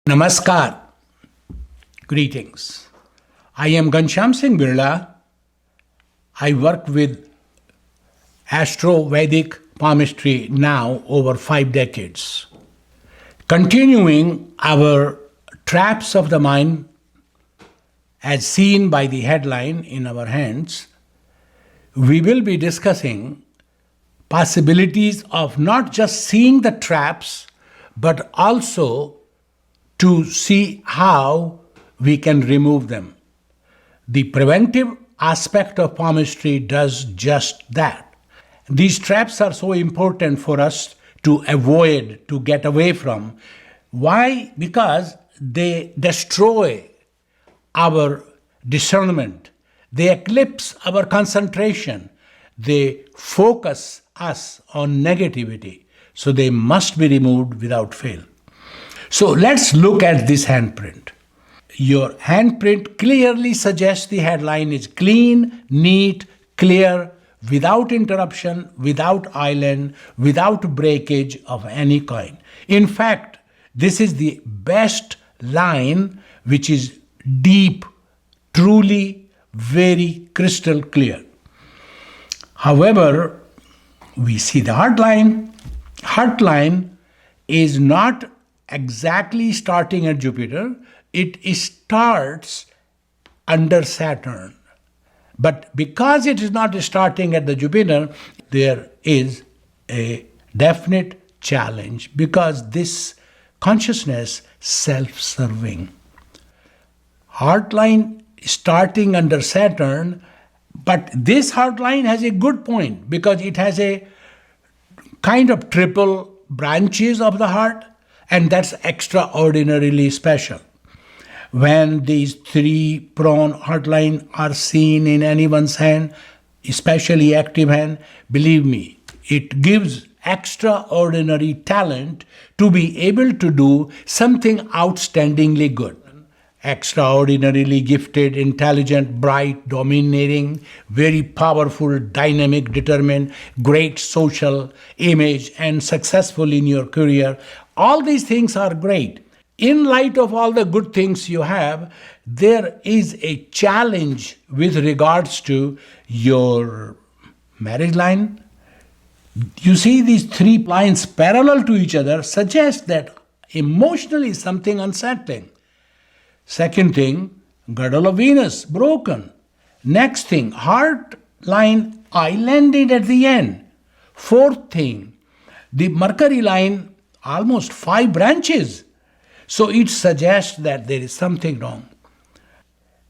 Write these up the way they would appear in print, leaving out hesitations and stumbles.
Namaskar. Greetings. I am Ghanshyam Singh Birla. I work with Astro-Vedic palmistry now over 5 decades. Continuing our traps of the mind as seen by the headline in our hands, we will be discussing possibilities of not just seeing the traps but also to see how we can remove them. The preventive aspect of palmistry does just that. These traps are so important for us to avoid, to get away from. Why? Because they destroy our discernment, they eclipse our concentration, they focus us on negativity. So they must be removed without fail. So let's look at this handprint. Your handprint clearly suggests the headline is clean, neat, clear, without interruption, without island, without breakage of any kind. In fact, this is the best line which is deep, truly very crystal clear. However, we see the heart line. Heart line is not exactly starting at Jupiter, it starts under Saturn. But because it is not starting at the Jupiter, there is a definite challenge because this consciousness self-serving. Heart line starting under Saturn, but this heart line has a good point because it has a kind of triple branches of the heart, and that's extraordinarily special. When these 3-pronged heart lines are seen in anyone's hand, especially active hand, believe me, it gives extraordinary talent to be able to do something outstandingly good. Extraordinarily gifted, intelligent, bright, dominating, very powerful, dynamic, determined, great social image, and successful in your career. All these things are great. In light of all the good things you have, there is a challenge with regards to your marriage line. You see, these 3 lines parallel to each other suggest that emotionally something unsettling. Second thing, girdle of Venus broken. Next thing, heart line islanded at the end. Fourth thing, the Mercury line almost 5 branches. So it suggests that there is something wrong.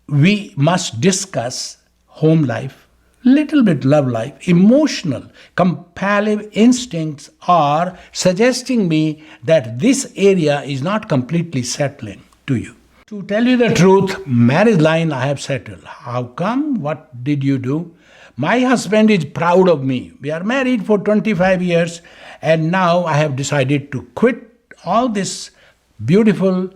We must discuss home life, little bit love life, emotional, compelling instincts are suggesting me that this area is not completely settling to you. To tell you the truth, marriage line I have settled. How come? What did you do? My husband is proud of me. We are married for 25 years and now I have decided to quit all this beautiful,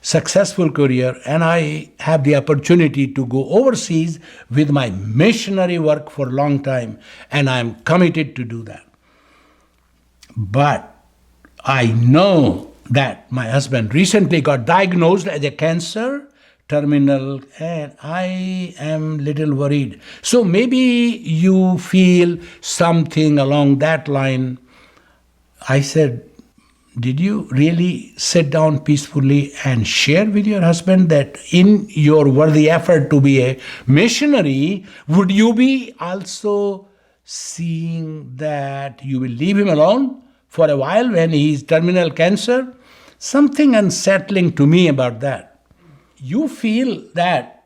successful career and I have the opportunity to go overseas with my missionary work for a long time and I am committed to do that. But I know that my husband recently got diagnosed as a cancer, terminal, and I am little worried. So maybe you feel something along that line. I said, did you really sit down peacefully and share with your husband that in your worthy effort to be a missionary, would you be also seeing that you will leave him alone for a while when he is terminal cancer? Something unsettling to me about that. You feel that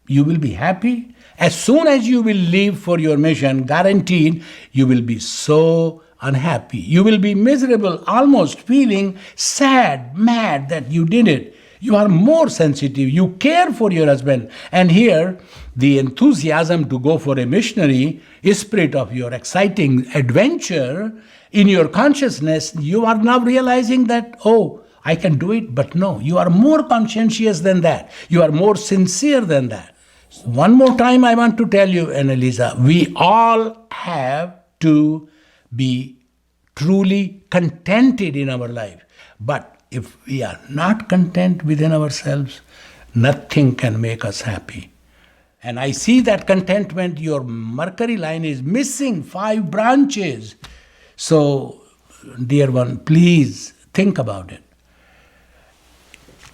you will be happy. As soon as you will leave for your mission, guaranteed you will be so unhappy. You will be miserable, almost feeling sad, mad that you did it. You are more sensitive. You care for your husband. And here, the enthusiasm to go for a missionary spirit of your exciting adventure in your consciousness, you are now realizing that, oh, I can do it. But no, you are more conscientious than that. You are more sincere than that. One more time, I want to tell you, Annalisa, we all have to be truly contented in our life. But if we are not content within ourselves, nothing can make us happy. And I see that contentment, your Mercury line is missing 5 branches. So, dear one, please think about it.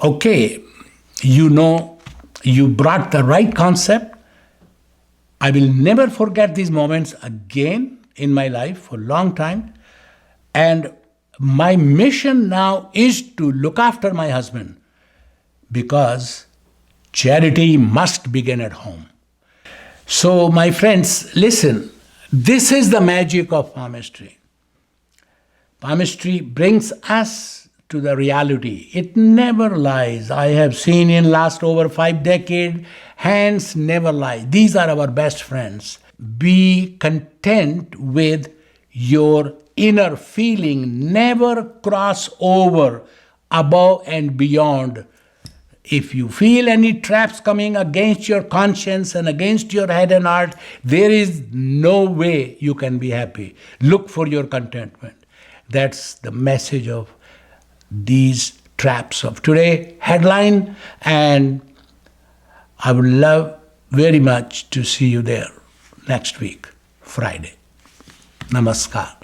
Okay, you know, you brought the right concept. I will never forget these moments again in my life for a long time. And my mission now is to look after my husband, because charity must begin at home. So, my friends, listen, this is the magic of palmistry. Palmistry brings us to the reality. It never lies. I have seen in last over 5 decades, hands never lie. These are our best friends. Be content with your inner feeling. Never cross over above and beyond. If you feel any traps coming against your conscience and against your head and heart, there is no way you can be happy. Look for your contentment. That's the message of these traps of today headline, and I would love very much to see you there next week, Friday. Namaskar.